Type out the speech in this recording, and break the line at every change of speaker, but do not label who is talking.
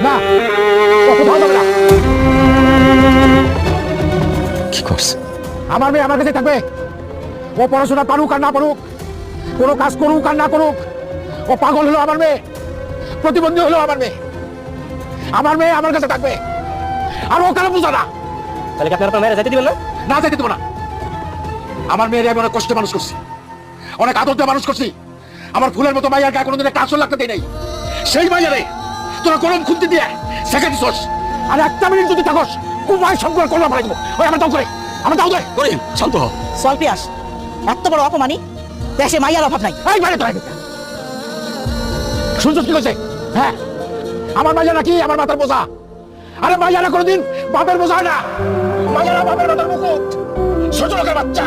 না, ও কোথাও যাবে না।
কি করছে?
আমার মেয়ে আমার কাছে থাকবে। ও পড়াশোনা পারুক আর না পারুক, কোনো কাজ করুক আর না করুক, ও পাগল হলো আমার মেয়ে, প্রতিবন্ধী হলো আমার মেয়ে। আমার মেয়ে আমার কাছে থাকবে, আর ও কেন বুঝা না?
তাহলে কি আপনি আপনার মেয়েরা যেতে দিবেন না?
না যেতে দেবো না। আমার মেয়ের আমি অনেক কষ্টে মানুষ করছি, অনেক আদর দিয়ে মানুষ করছি। আমার ফুলের মতো মাইয়ার গায়ে কোনোদিন একটা আসল লাগতে দেয় নাই। সেই মাইয়ারে তোরা গরম খুঁজতে দিয়ে শেখা দিছস। আর একটা মিনিট যদি থাকস কুমায় সংকর করলাম পারে দেবো। ওই আমার দাও করে, আমার দাও দেয়।
করিম শান্ত হ।
চল পিয়াস, এত বড় অপমানি দেশে মাইয়ার অভাব নাই।
এই বাইরে তোরা শুনছস কি কইছে? হ্যাঁ, আমার মাইয়া নাকি আমার মাথার বোঝা। আরে মাইয়ারা কোনোদিন বাপের বোঝা হয় না, মাইয়ারা বাপের মাথার মুকুট। ছোট লোকের বাচ্চা